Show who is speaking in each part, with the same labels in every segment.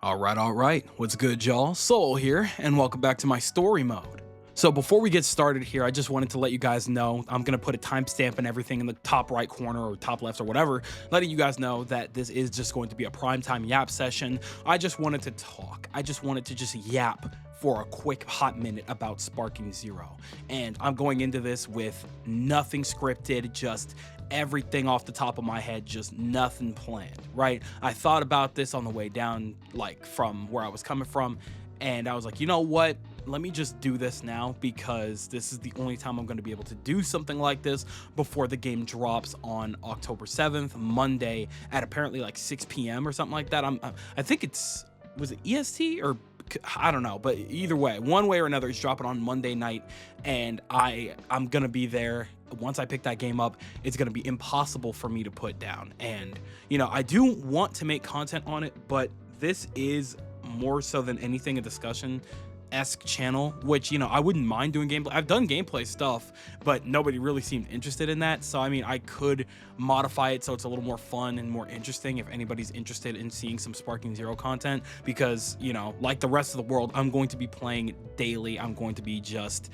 Speaker 1: All right. What's good, y'all? Soul here, and welcome back to my story mode. So before we get started here, I just wanted to let you guys know, I'm going to put a timestamp and everything in the top right corner or top left or whatever, letting you guys know that this is just going to be a primetime yap session. I just wanted to talk. I just wanted to just yap for a quick hot minute about Sparking Zero. And I'm going into this with nothing scripted, just everything off the top of my head, just nothing planned, right? I thought about this on the way down, like from where I was coming from, and I was like, you know what? Let me just do this now because this is the only time I'm going to be able to do something like this before the game drops on October 7th, Monday at apparently like 6 p.m. or something like that. I think was it EST or I don't know, but either way, one way or another, it's dropping on Monday night, and I'm gonna be there. Once I pick that game up, it's gonna be impossible for me to put down. And I do want to make content on it, but this is more so than anything a discussion-esque channel, which I wouldn't mind doing gameplay. I've done gameplay stuff, but nobody really seemed interested in that. So I mean, I could modify it so it's a little more fun and more interesting if anybody's interested in seeing some Sparking Zero content, because like the rest of the world, I'm going to be playing daily. I'm going to be just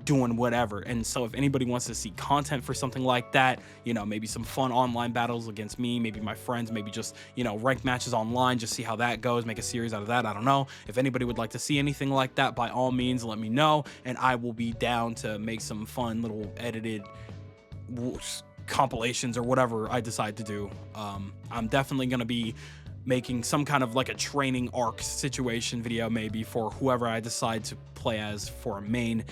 Speaker 1: doing whatever. And so if anybody wants to see content for something like that, maybe some fun online battles against me, maybe my friends, maybe just ranked matches online, just see how that goes, make a series out of that. I don't know. If anybody would like to see anything like that, by all means let me know, and I will be down to make some fun little edited compilations or whatever I decide to do. I'm definitely going to be making some kind of like a training arc situation video maybe for whoever I decide to play as for a main,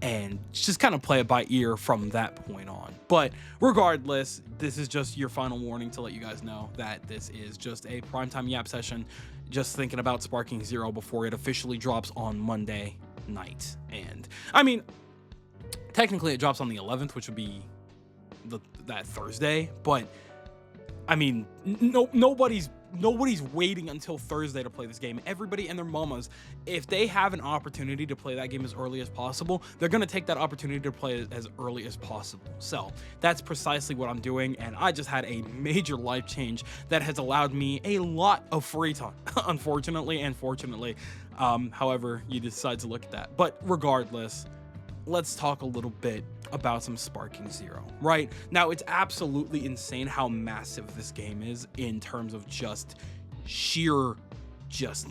Speaker 1: and just kind of play it by ear from that point on. But regardless, this is just your final warning to let you guys know that this is just a primetime yap session, just thinking about Sparking Zero before it officially drops on Monday night. And I mean, technically it drops on the 11th, which would be that Thursday, but I mean, nobody's waiting until Thursday to play this game. Everybody and their mamas, if they have an opportunity to play that game as early as possible, they're going to take that opportunity to play it as early as possible. So that's precisely what I'm doing, and I just had a major life change that has allowed me a lot of free time, unfortunately and fortunately, however you decide to look at that. But regardless, let's talk a little bit about some Sparking Zero. Right now, it's absolutely insane how massive this game is in terms of just sheer just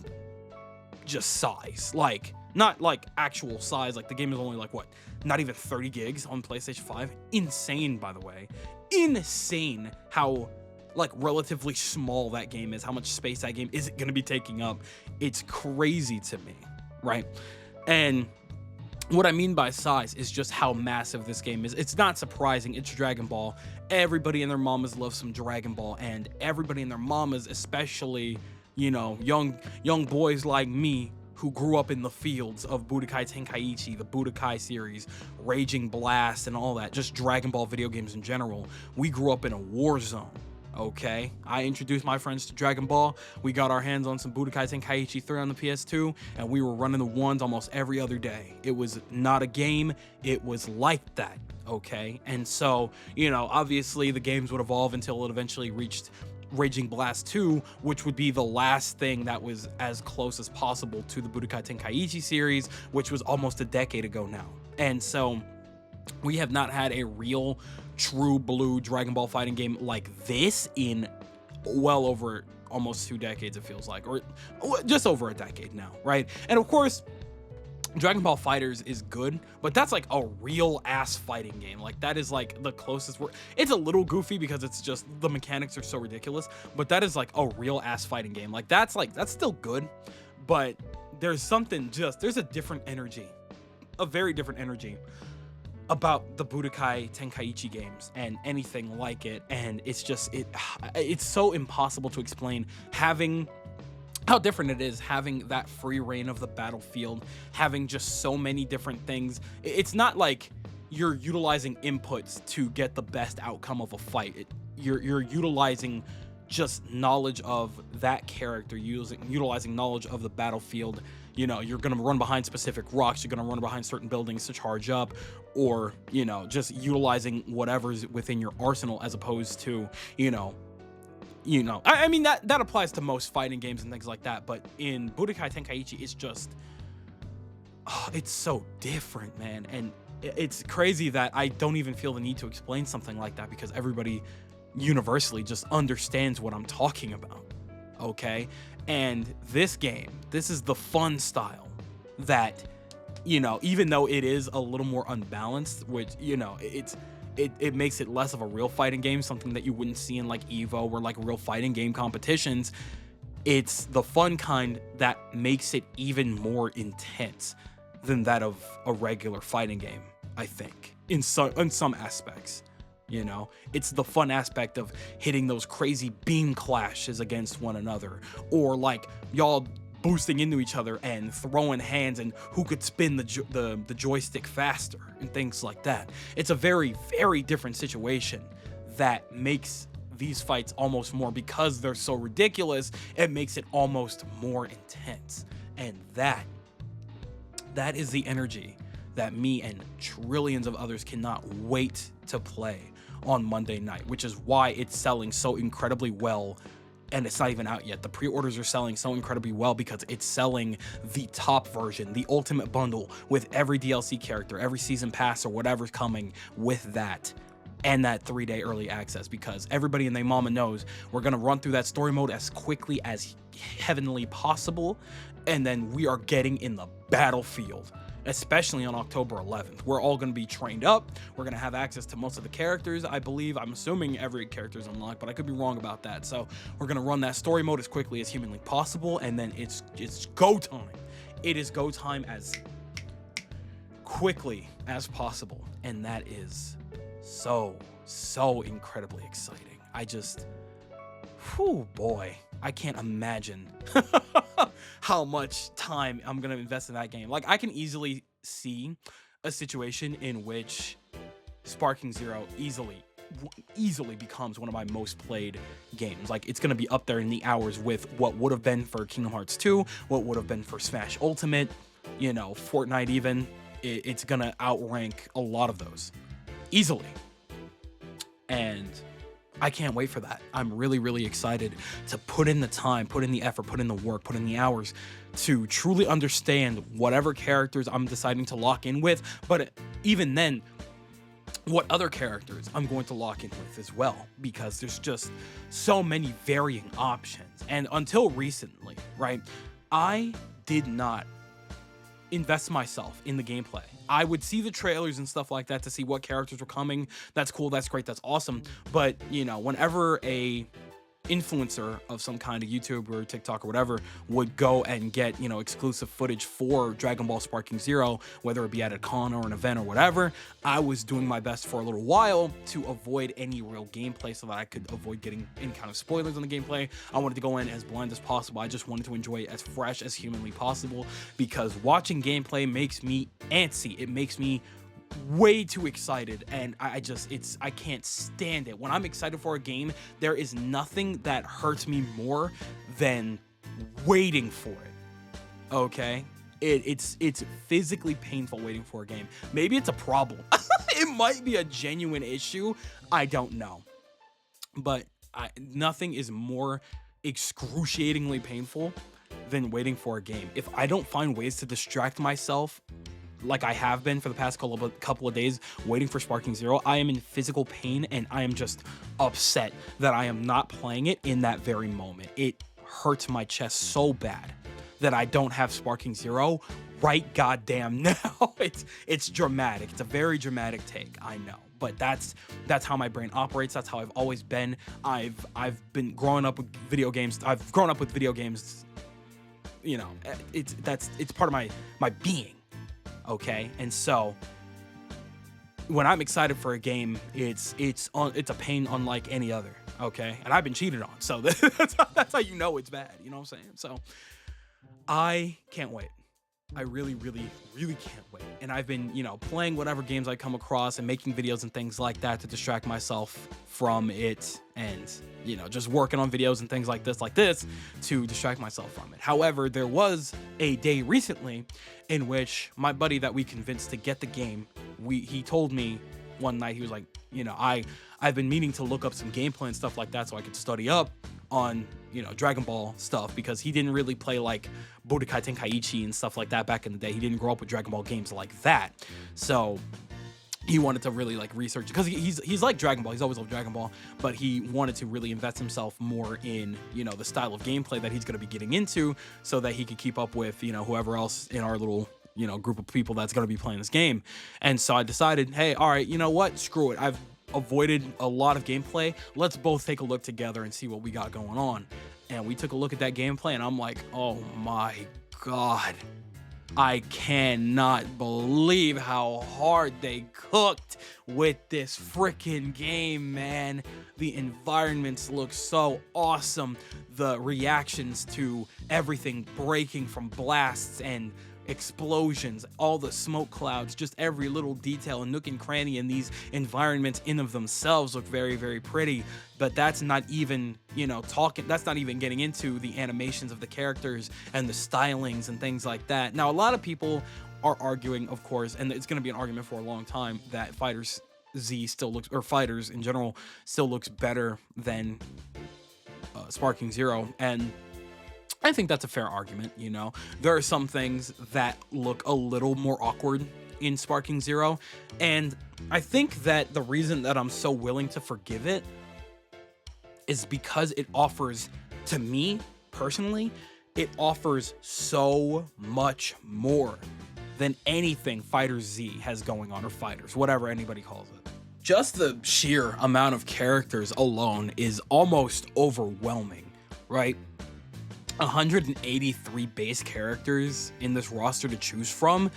Speaker 1: size. Like, not like actual size, like the game is only like what, not even 30 gigs on PlayStation 5. Insane, by the way. Insane how like relatively small that game is, how much space that game isn't going to be taking up. It's crazy to me, right? And what I mean by size is just how massive this game is. It's not surprising. It's Dragon Ball. Everybody and their mamas love some Dragon Ball, and everybody and their mamas, especially, young boys like me who grew up in the fields of Budokai Tenkaichi, the Budokai series, Raging Blast, and all that, just Dragon Ball video games in general. We grew up in a war zone. Okay, I introduced my friends to Dragon Ball. We got our hands on some Budokai Tenkaichi 3 on the PS2, and we were running the ones almost every other day. It was not a game, it was like that, okay? And so, obviously the games would evolve until it eventually reached Raging Blast 2, which would be the last thing that was as close as possible to the Budokai Tenkaichi series, which was almost a decade ago now. And so we have not had a real true blue Dragon Ball fighting game like this in well over almost 2 decades, it feels like, or just over a decade now, right? And of course, Dragon Ball FighterZ is good, but that's like a real ass fighting game. Like, that is like the closest it's a little goofy because it's just the mechanics are so ridiculous, but that is like a real ass fighting game. Like, that's still good, but there's a different energy, a very different energy about the Budokai Tenkaichi games and anything like it. And it's just, it's so impossible to explain having how different it is, having that free reign of the battlefield, having just so many different things. It's not like you're utilizing inputs to get the best outcome of a fight. You're utilizing just knowledge of that character, utilizing knowledge of the battlefield. You're going to run behind specific rocks, you're going to run behind certain buildings to charge up, or just utilizing whatever's within your arsenal, as opposed to you know, I mean that applies to most fighting games and things like that, but in Budokai Tenkaichi, it's just, it's so different, man. And it's crazy that I don't even feel the need to explain something like that, because everybody universally just understands what I'm talking about. Okay. And this game, this is the fun style that, you know, even though it is a little more unbalanced, which, you know, it makes it less of a real fighting game, something that you wouldn't see in like Evo or like real fighting game competitions. It's the fun kind that makes it even more intense than that of a regular fighting game, I think, in some aspects. You know, it's the fun aspect of hitting those crazy beam clashes against one another, or like y'all boosting into each other and throwing hands, and who could spin the joystick faster and things like that. It's a very, very different situation that makes these fights almost more, because they're so ridiculous, it makes it almost more intense. And that is the energy that me and trillions of others cannot wait to play on Monday night, which is why it's selling so incredibly well. And it's not even out yet. The pre-orders are selling so incredibly well because it's selling the top version, the ultimate bundle, with every DLC character, every season pass, or whatever's coming with that, and that 3-day early access, because everybody and their mama knows we're gonna run through that story mode as quickly as heavenly possible, and then we are getting in the battlefield, especially on October 11th. We're all going to be trained up. We're going to have access to most of the characters, I believe. I'm assuming every character is unlocked, but I could be wrong about that. So we're going to run that story mode as quickly as humanly possible, and then it's go time. It is go time as quickly as possible, and that is so incredibly exciting. I just, whew, boy, I can't imagine how much time I'm going to invest in that game. Like, I can easily see a situation in which Sparking Zero easily becomes one of my most played games. Like, it's going to be up there in the hours with what would have been for Kingdom Hearts 2, what would have been for Smash Ultimate, you know, Fortnite even. It's going to outrank a lot of those easily. And I can't wait for that. I'm really excited to put in the time, put in the effort, put in the work, put in the hours to truly understand whatever characters I'm deciding to lock in with. But even then, what other characters I'm going to lock in with as well, because there's just so many varying options. And until recently, right, I did not invest myself in the gameplay. I would see the trailers and stuff like that to see what characters were coming. That's cool, that's great, that's awesome. But, you know, whenever a influencer of some kind, of YouTube or TikTok or whatever, would go and get, you know, exclusive footage for Dragon Ball Sparking Zero, whether it be at a con or an event or whatever, I was doing my best for a little while to avoid any real gameplay, so that I could avoid getting any kind of spoilers on the gameplay. I wanted to go in as blind as possible. I just wanted to enjoy it as fresh as humanly possible, because watching gameplay makes me antsy. It makes me way too excited, and I can't stand it. When I'm excited for a game, there is nothing that hurts me more than waiting for it. Okay? It's physically painful waiting for a game. Maybe it's a problem. It might be a genuine issue. I don't know. But nothing is more excruciatingly painful than waiting for a game. If I don't find ways to distract myself, like I have been for the past couple of days waiting for Sparking Zero, I am in physical pain, and I am just upset that I am not playing it in that very moment. It hurts my chest so bad that I don't have Sparking Zero right goddamn now. It's dramatic. It's a very dramatic take, I know. But that's how my brain operates. That's how I've always been. I've been growing up with video games. I've grown up with video games. You know, it's part of my being. Okay, and so when I'm excited for a game, it's a pain unlike any other. Okay, and I've been cheated on, so that's how you know it's bad. You know what I'm saying? So I can't wait. I really can't wait. And I've been, you know, playing whatever games I come across and making videos and things like that to distract myself from it, and, you know, just working on videos and things like this to distract myself from it. However, there was a day recently in which my buddy that we convinced to get the game, he told me, one night he was like, you know, I've been meaning to look up some gameplay and stuff like that so I could study up on, you know, Dragon Ball stuff, because he didn't really play like Budokai Tenkaichi and stuff like that back in the day. He didn't grow up with Dragon Ball games like that. So he wanted to really like research, because he's like Dragon Ball. He's always loved Dragon Ball, but he wanted to really invest himself more in, you know, the style of gameplay that he's going to be getting into, so that he could keep up with, you know, whoever else in our little, you know, group of people that's going to be playing this game. And so I decided, hey, all right, you know what? Screw it. I've avoided a lot of gameplay. Let's both take a look together and see what we got going on. And we took a look at that gameplay, and I'm like, oh my God. I cannot believe how hard they cooked with this freaking game, man. The environments look so awesome. The reactions to everything breaking from blasts and explosions, all the smoke clouds, just every little detail and nook and cranny in these environments in of themselves look very, very pretty. But that's not even, you know, that's not even getting into the animations of the characters and the stylings and things like that. Now, a lot of people are arguing, of course, and it's going to be an argument for a long time, that Fighters Z still looks, or Fighters in general, still looks better than Sparking Zero. And I think that's a fair argument. You know, there are some things that look a little more awkward in Sparking Zero, and I think that the reason that I'm so willing to forgive it is because it offers, to me personally, it offers so much more than anything Fighters Z has going on, or Fighters, whatever anybody calls it. Just the sheer amount of characters alone is almost overwhelming, right? 183 base characters in this roster to choose from.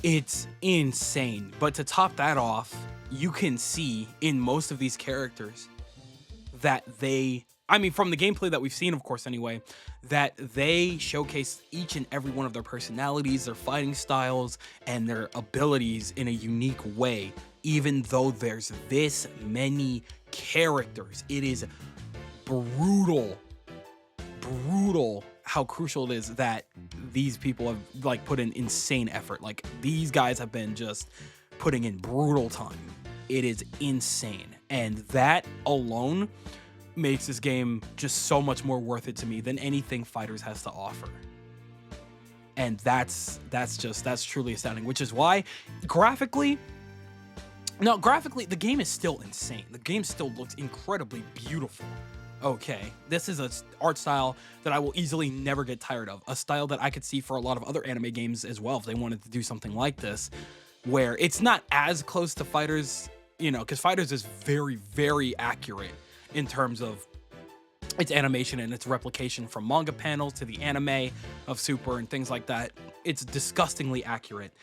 Speaker 1: It's insane. But to top that off, you can see in most of these characters that from the gameplay that we've seen, of course, anyway, that they showcase each and every one of their personalities, their fighting styles, and their abilities in a unique way. Even though there's this many characters, it is brutal how crucial it is that these people have like put in insane effort. Like, these guys have been just putting in brutal time. It is insane, and that alone makes this game just so much more worth it to me than anything Fighters has to offer. And that's truly astounding, which is why graphically the game is still insane. The game still looks incredibly beautiful. Okay, this is an art style that I will easily never get tired of. A style that I could see for a lot of other anime games as well if they wanted to do something like this, where it's not as close to Fighters, you know, because Fighters is very, very accurate in terms of its animation and its replication from manga panels to the anime of Super and things like that. It's disgustingly accurate.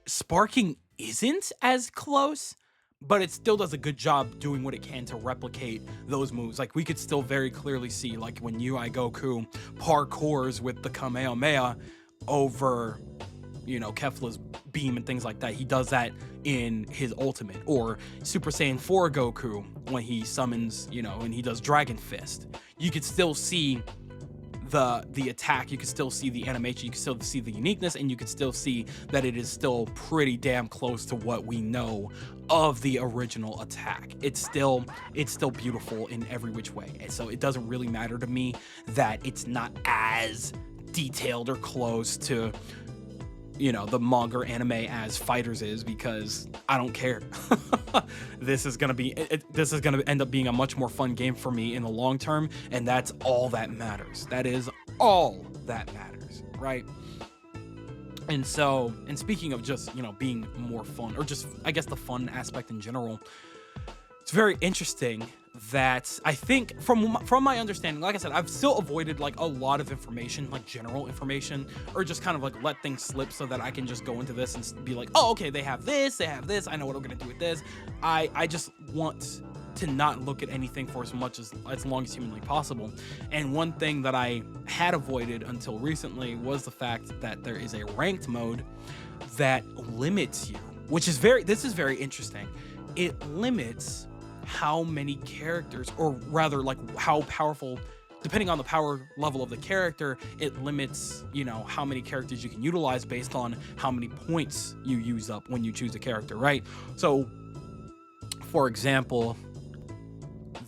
Speaker 1: Sparking isn't as close, but it still does a good job doing what it can to replicate those moves. Like, we could still very clearly see, like, when UI Goku parkours with the Kamehameha over, you know, Kefla's beam and things like that. He does that in his ultimate. Or Super Saiyan 4 Goku, when he summons, you know, and he does Dragon Fist. You could still see the attack, you can still see the animation, you can still see the uniqueness, and you can still see that it is still pretty damn close to what we know of the original attack. It's still beautiful in every which way. And so it doesn't really matter to me that it's not as detailed or close to, you know, the manga or anime as Fighters is, because I don't care. This is gonna end up being a much more fun game for me in the long term, and that's all that matters. That is all that matters, right? And so, and speaking of just, you know, being more fun, or just, I guess, the fun aspect in general, it's very interesting that I think from my understanding, like I said, I've still avoided like a lot of information, like general information, or just kind of like let things slip so that I can just go into this and be like, oh, okay, they have this, I know what I'm gonna do with this. I just want to not look at anything for as long as humanly possible. And one thing that I had avoided until recently was the fact that there is a ranked mode that limits you, which is this is very interesting. It limits how many characters, or rather like how powerful, depending on the power level of the character, it limits, you know, how many characters you can utilize based on how many points you use up when you choose a character, right? So for example,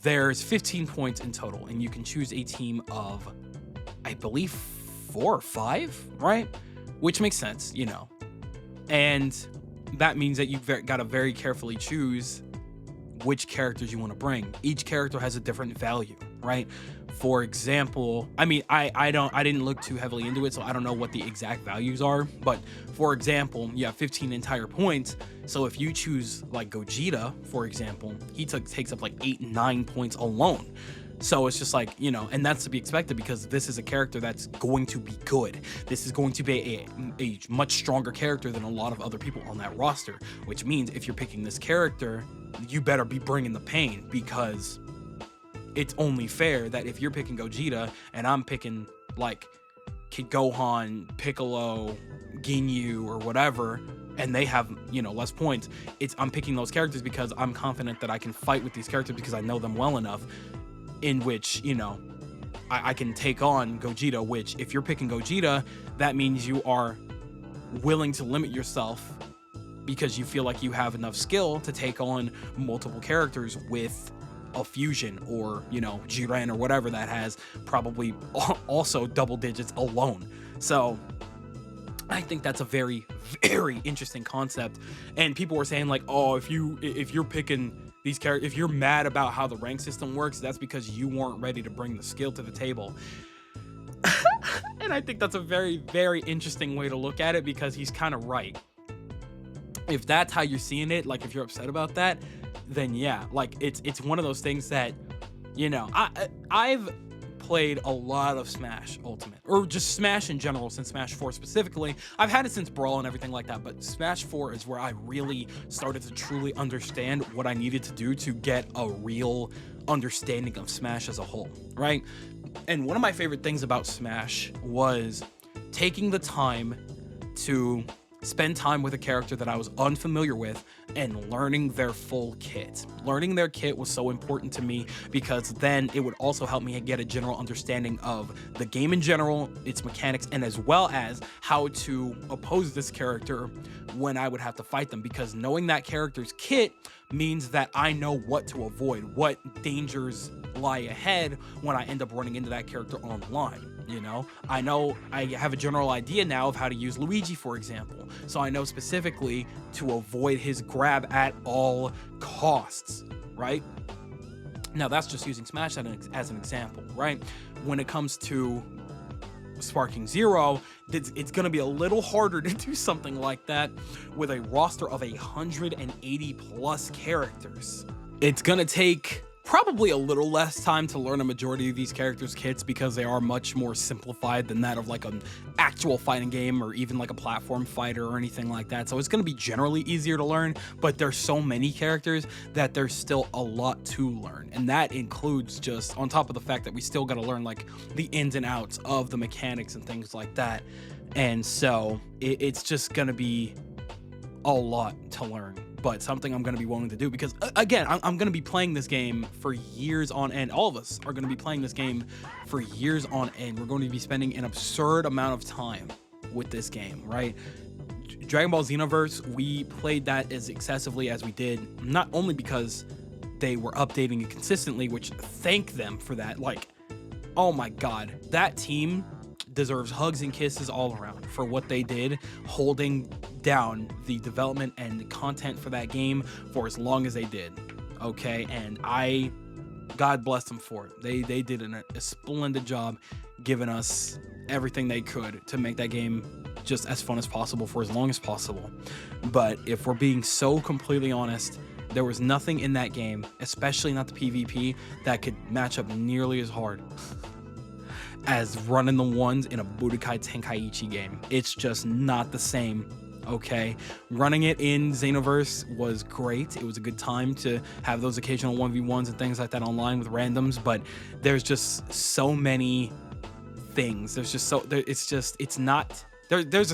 Speaker 1: there's 15 points in total, and you can choose a team of, I believe, 4 or 5, right? Which makes sense, you know. And that means that you've got to very carefully choose which characters you want to bring. Each character has a different value, right? For example, I mean, I didn't look too heavily into it, so I don't know what the exact values are. But for example, you have 15 entire points. So if you choose like Gogeta, for example, he takes up like 8, 9 points alone. So it's just like, you know, and that's to be expected because this is a character that's going to be good. This is going to be a much stronger character than a lot of other people on that roster, which means if you're picking this character, you better be bringing the pain, because it's only fair that if you're picking Gogeta and I'm picking like Kid Gohan, Piccolo, Ginyu, or whatever, and they have, you know, less points, I'm picking those characters because I'm confident that I can fight with these characters because I know them well enough, in which, you know, I can take on Gogeta, which if you're picking Gogeta, that means you are willing to limit yourself because you feel like you have enough skill to take on multiple characters with a fusion, or, you know, Jiren or whatever that has probably also double digits alone. So I think that's a very, very interesting concept. And people were saying like, oh, if you're picking these characters, if you're mad about how the rank system works, that's because you weren't ready to bring the skill to the table. And I think that's a very, very interesting way to look at it, because he's kind of right. If that's how you're seeing it, like if you're upset about that, then yeah, like it's one of those things that, you know, I've played a lot of Smash Ultimate, or just Smash in general, since Smash 4 specifically. I've had it since Brawl and everything like that, but Smash 4 is where I really started to truly understand what I needed to do to get a real understanding of Smash as a whole, right? And one of my favorite things about Smash was taking the time to spend time with a character that I was unfamiliar with and learning their full kit. Learning their kit was so important to me, because then it would also help me get a general understanding of the game in general, its mechanics, and as well as how to oppose this character when I would have to fight them, because knowing that character's kit means that I know what to avoid, what dangers lie ahead when I end up running into that character online. You know, I have a general idea now of how to use Luigi, for example. So I know specifically to avoid his grab at all costs, right? Now that's just using Smash as an example, right? When it comes to Sparking Zero, it's going to be a little harder to do something like that with a roster of 180 plus characters. It's going to take probably a little less time to learn a majority of these characters' kits, because they are much more simplified than that of like an actual fighting game or even like a platform fighter or anything like that. So it's going to be generally easier to learn, but there's so many characters that there's still a lot to learn. And that includes, just on top of the fact that we still got to learn like the ins and outs of the mechanics and things like that. And so it's just going to be a lot to learn, but something I'm going to be willing to do, because again, I'm going to be playing this game for years on end. All of us are going to be playing this game for years on end. We're going to be spending an absurd amount of time with this game, right? Dragon Ball Xenoverse, we played that as excessively as we did, not only because they were updating it consistently, which thank them for that. Like, oh my God, that team deserves hugs and kisses all around for what they did, holding down the development and the content for that game for as long as they did. Okay, and God bless them for it. They did a splendid job giving us everything they could to make that game just as fun as possible for as long as possible. But if we're being so completely honest, there was nothing in that game, especially not the PvP, that could match up nearly as hard as running the ones in a Budokai Tenkaichi game. It's just not the same, okay? Running it in Xenoverse was great. It was a good time to have those occasional 1v1s and things like that online with randoms, but there's just so many things. There's a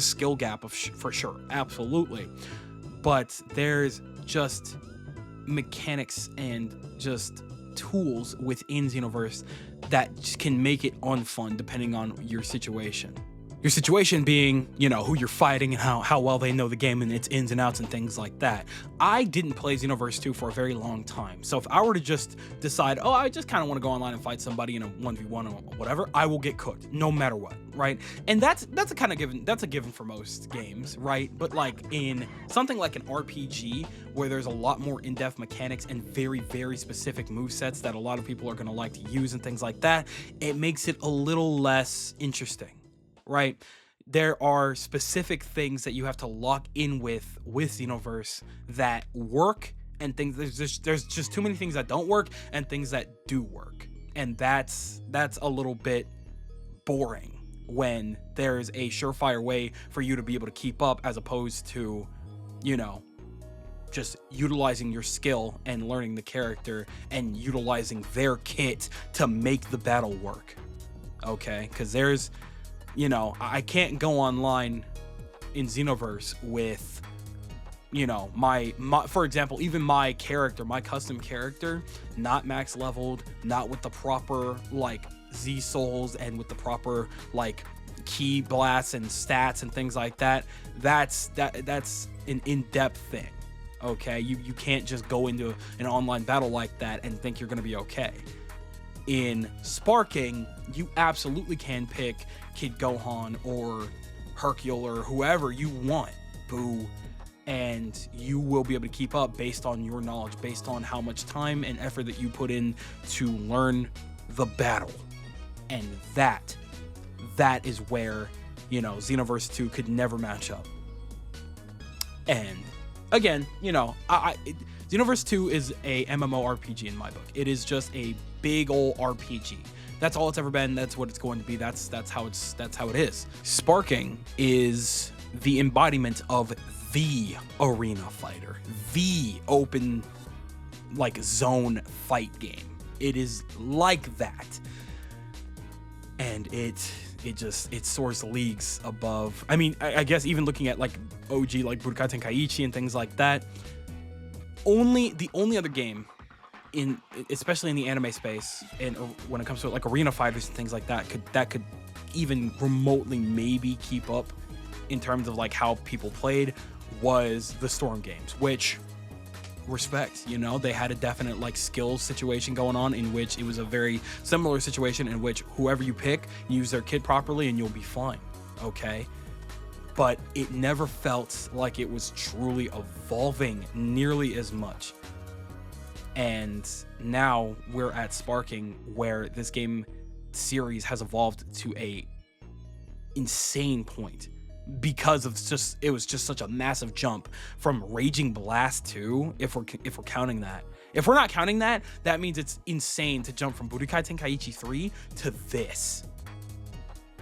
Speaker 1: skill gap for sure, absolutely. But there's just mechanics and just tools within Xenoverse that can make it unfun depending on your situation. Your situation being, you know, who you're fighting and how well they know the game and its ins and outs and things like that. I didn't play Xenoverse 2 for a very long time. So if I were to just decide, oh, I just kind of want to go online and fight somebody in a 1v1 or whatever, I will get cooked no matter what, right? And that's a kind of given, that's a given for most games, right? But like in something like an RPG where there's a lot more in-depth mechanics and very, very specific movesets that a lot of people are going to like to use and things like that, it makes it a little less interesting. Right? There are specific things that you have to lock in with Xenoverse that work, and things there's just too many things that don't work and things that do work. And that's a little bit boring when there's a surefire way for you to be able to keep up, as opposed to, you know, just utilizing your skill and learning the character and utilizing their kit to make the battle work. Okay? Because there's, you know, I can't go online in Xenoverse with, you know, my for example, even my character, my custom character, not max leveled, not with the proper like Z souls and with the proper like key blasts and stats and things like that. That's an in-depth thing. Okay, you can't just go into an online battle like that and think you're gonna be okay. In Sparking, you absolutely can pick Kid Gohan or Hercule or whoever you want, Boo, and you will be able to keep up based on your knowledge, based on how much time and effort that you put in to learn the battle. And that is where, you know, Xenoverse 2 could never match up. And again, you know, Xenoverse 2 is a MMORPG in my book. It is just a big old RPG. That's all it's ever been. That's what it's going to be. That's how it is. Sparking is the embodiment of the arena fighter, the open like zone fight game. It is like that, and it soars leagues above. I mean, I guess even looking at like OG like Budokai Tenkaichi and things like that. The only other game especially in the anime space, and when it comes to like arena fighters and things like that, could even remotely maybe keep up in terms of like how people played, was the Storm games, which, respect, you know, they had a definite like skills situation going on, in which it was a very similar situation in which whoever you pick, use their kit properly and you'll be fine. Okay, but it never felt like it was truly evolving nearly as much. And now we're at Sparking, where this game series has evolved to a insane point, because of it was just such a massive jump from Raging Blast 2, if we're counting that. If we're not counting that, that means it's insane to jump from Budokai Tenkaichi 3 to this.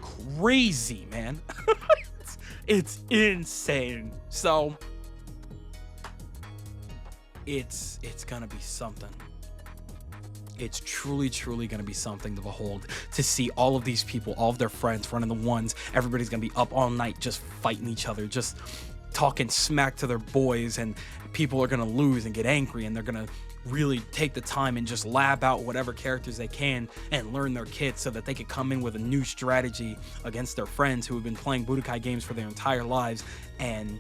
Speaker 1: Crazy, man. It's insane. So it's gonna be something. It's truly gonna be something to behold, to see all of these people, all of their friends running the ones. Everybody's gonna be up all night just fighting each other, just talking smack to their boys, and people are gonna lose and get angry, and they're gonna really take the time and just lab out whatever characters they can and learn their kits so that they could come in with a new strategy against their friends who have been playing Budokai games for their entire lives. And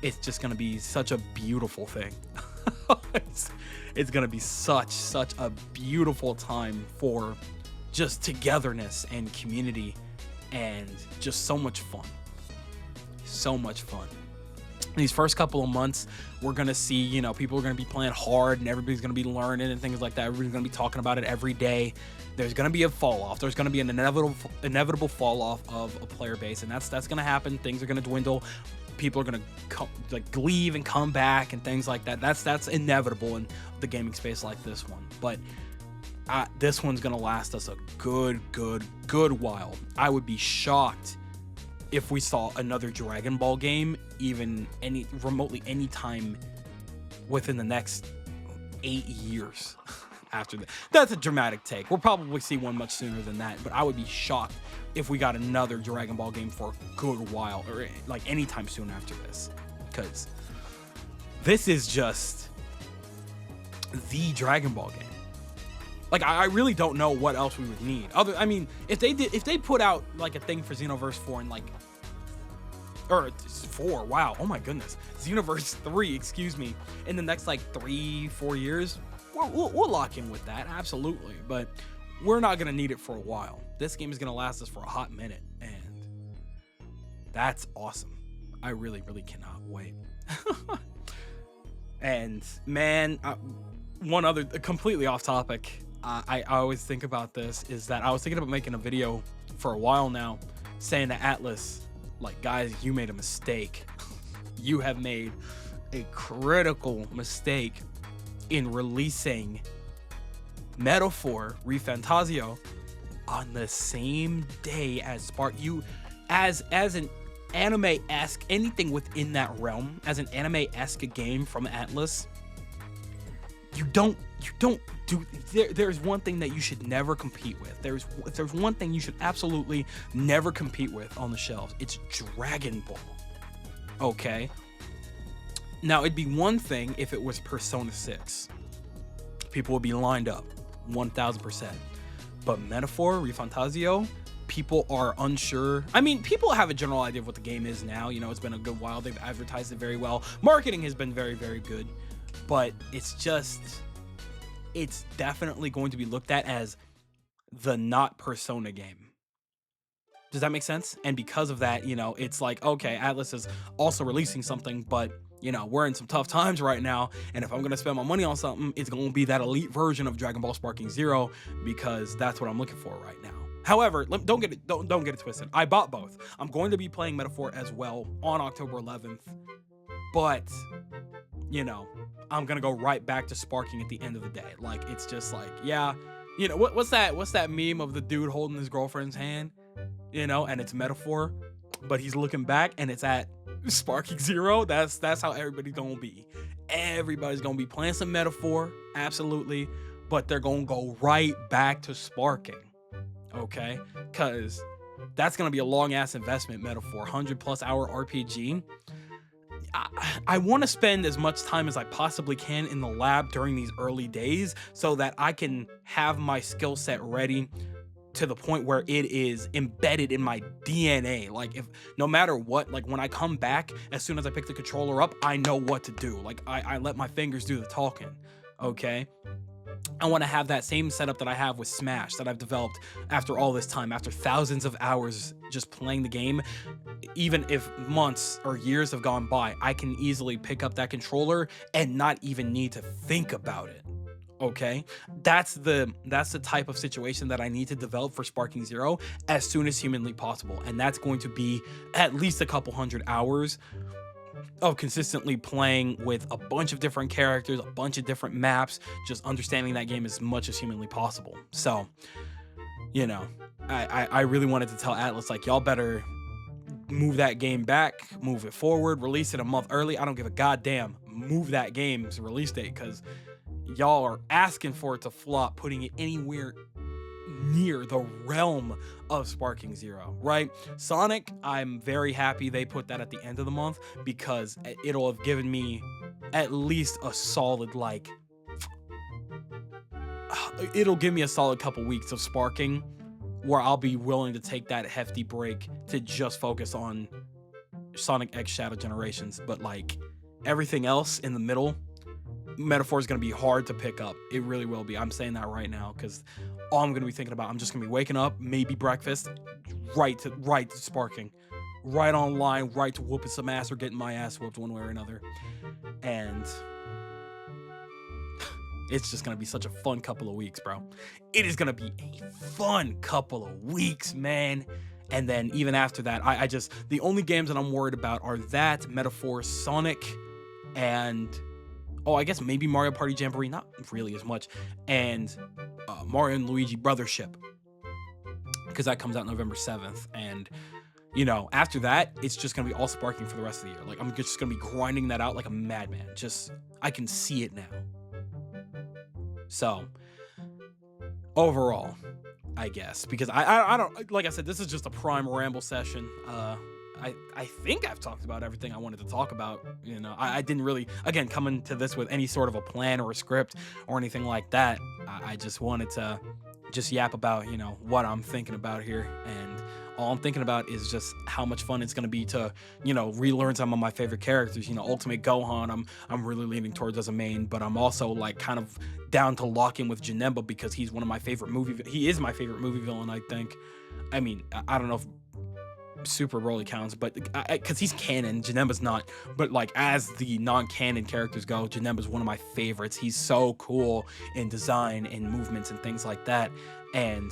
Speaker 1: it's just gonna be such a beautiful thing. It's gonna be such a beautiful time for just togetherness and community, and just so much fun. These first couple of months, we're gonna see, you know, people are gonna be playing hard, and everybody's gonna be learning and things like that. Everybody's gonna be talking about it every day. There's gonna be a fall off. There's gonna be an inevitable fall off of a player base, and that's gonna happen. Things are gonna dwindle. People are gonna leave and come back and things like that. That's inevitable in the gaming space like this one. But this one's gonna last us a good while. I would be shocked if we saw another Dragon Ball game even remotely any time within the next 8 years after that. That's a dramatic take. We'll probably see one much sooner than that, but I would be shocked if we got another Dragon Ball game for a good while, or like anytime soon after this, because this is just the Dragon Ball game. Like I really don't know what else we would need. I mean, if they put out like a thing for Xenoverse 4 and like, or 4, wow, oh my goodness, Xenoverse 3, excuse me, in the next like 3-4 years, we'll lock in with that, absolutely. But we're not gonna need it for a while. This game is gonna last us for a hot minute, and that's awesome. I really cannot wait. And man, one other completely off topic, I always think about this, is that I was thinking about making a video for a while now saying to Atlus, like, guys, you made a mistake. You have made a critical mistake in releasing Metaphor ReFantazio on the same day as Spark. You, as an anime-esque, anything within that realm, as an anime-esque game from Atlus, you don't do. There's one thing that you should never compete with. If there's one thing you should absolutely never compete with on the shelves, it's Dragon Ball. Okay. Now it'd be one thing if it was Persona 6. People would be lined up, 1000%. But Metaphor ReFantazio, people are unsure. I mean, people have a general idea of what the game is now. You know, it's been a good while. They've advertised it very well. Marketing has been very good. But it's definitely going to be looked at as the not Persona game. Does that make sense? And because of that, you know, it's like, okay, Atlus is also releasing something, but, you know, we're in some tough times right now. And if I'm going to spend my money on something, it's going to be that elite version of Dragon Ball Sparking Zero, because that's what I'm looking for right now. However, don't get it twisted. I bought both. I'm going to be playing Metaphor as well on October 11th. But, you know, I'm going to go right back to Sparking at the end of the day. Like, it's just like, yeah, you know, what's that meme of the dude holding his girlfriend's hand? You know, and it's Metaphor, but he's looking back and it's at Sparking Zero. That's how everybody's gonna be. Everybody's gonna be playing some Metaphor, absolutely, but they're gonna go right back to Sparking, okay? Because that's gonna be a long ass investment. Metaphor, 100+ hour RPG. I want to spend as much time as I possibly can in the lab during these early days so that I can have my skill set ready to the point where it is embedded in my DNA. Like, if no matter what, like when I come back, as soon as I pick the controller up, I know what to do. Like I let my fingers do the talking. Okay. I want to have that same setup that I have with Smash that I've developed after all this time, after thousands of hours just playing the game. Even if months or years have gone by, I can easily pick up that controller and not even need to think about it. Okay, that's the type of situation that I need to develop for Sparking Zero as soon as humanly possible, and that's going to be at least a couple hundred hours of consistently playing with a bunch of different characters, a bunch of different maps, just understanding that game as much as humanly possible. So, you know, I really wanted to tell Atlus, like, y'all better move that game back, move it forward, release it a month early. I don't give a goddamn. Move that game's release date, because y'all are asking for it to flop, putting it anywhere near the realm of Sparking Zero, right? Sonic, I'm very happy they put that at the end of the month, because it'll have given me at least a solid, like, it'll give me a solid couple weeks of Sparking where I'll be willing to take that hefty break to just focus on Sonic X Shadow Generations. But like everything else in the middle, Metaphor is going to be hard to pick up. It really will be. I'm saying that right now, because all I'm going to be thinking about, I'm just going to be waking up, maybe breakfast, right to Sparking, right online, right to whooping some ass or getting my ass whooped one way or another. And it's just going to be such a fun couple of weeks, bro. It is going to be a fun couple of weeks, man. And then even after that, I just, the only games that I'm worried about are that, Metaphor, Sonic, and I guess maybe Mario Party Jamboree, not really as much, and Mario and Luigi Brothership, because that comes out November 7th. And, you know, after that, it's just going to be all Sparking for the rest of the year. Like, I'm just going to be grinding that out like a madman. Just, I can see it now. So, overall, I guess, because I don't, like I said, this is just a prime ramble session. I think I've talked about everything I wanted to talk about. You know, I didn't really, again, come into this with any sort of a plan or a script or anything like that. I just wanted to just yap about, you know, what I'm thinking about here. And all I'm thinking about is just how much fun it's going to be to, you know, relearn some of my favorite characters. You know, Ultimate Gohan, I'm really leaning towards as a main, but I'm also like kind of down to lock in with Janemba because he's one of my favorite he is my favorite movie villain, I think. I mean, I don't know if Super Broly counts, but because he's canon, Janemba's not. But like as the non-canon characters go, Janemba's one of my favorites. He's so cool in design and movements and things like that. And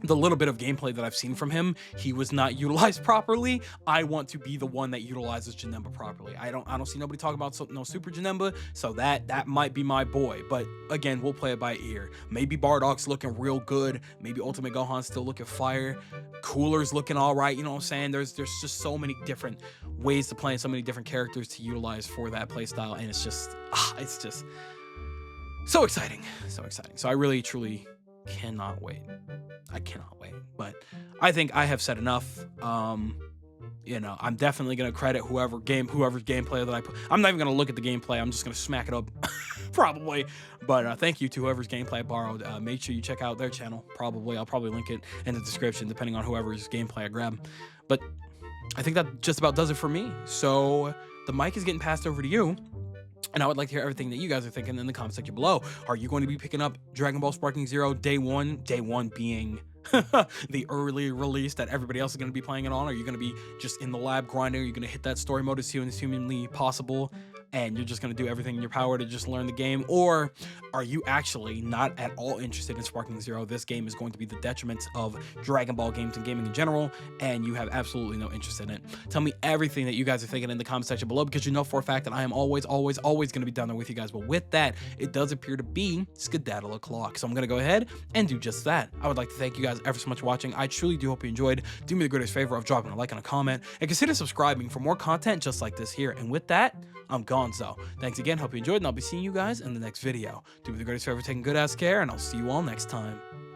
Speaker 1: the little bit of gameplay that I've seen from him, he was not utilized properly. I want to be the one that utilizes Janemba properly. I don't see nobody talking about no Super Janemba, so that might be my boy. But again, we'll play it by ear. Maybe Bardock's looking real good. Maybe Ultimate Gohan's still looking fire. Cooler's looking all right. You know what I'm saying? There's just so many different ways to play and so many different characters to utilize for that playstyle, and it's just so exciting, so exciting. So I really truly cannot wait. I cannot wait. But I think I have said enough. You know, I'm definitely gonna credit whoever's gameplay that I put. I'm not even gonna look at the gameplay. I'm just gonna smack it up, probably. But thank you to whoever's gameplay I borrowed. Make sure you check out their channel. I'll probably link it in the description, depending on whoever's gameplay I grab. But I think that just about does it for me. So the mic is getting passed over to you. And I would like to hear everything that you guys are thinking in the comment section below. Are you going to be picking up Dragon Ball Sparking Zero day one being the early release that everybody else is going to be playing it on? Are you going to be just in the lab grinding? Are you going to hit that story mode as soon as humanly possible? And you're just going to do everything in your power to just learn the game? Or are you actually not at all interested in Sparking Zero? This game is going to be the detriment of Dragon Ball games and gaming in general, and you have absolutely no interest in it. Tell me everything that you guys are thinking in the comment section below, because you know for a fact that I am always going to be down there with you guys. But with that, it does appear to be skedaddle o'clock. So I'm going to go ahead and do just that. I would like to thank you guys ever so much for watching. I truly do hope you enjoyed. Do me the greatest favor of dropping a like and a comment, and consider subscribing for more content just like this here. And with that, I'm Gonzo. Thanks again, hope you enjoyed, and I'll be seeing you guys in the next video. Do me the greatest favor, taking good ass care, and I'll see you all next time.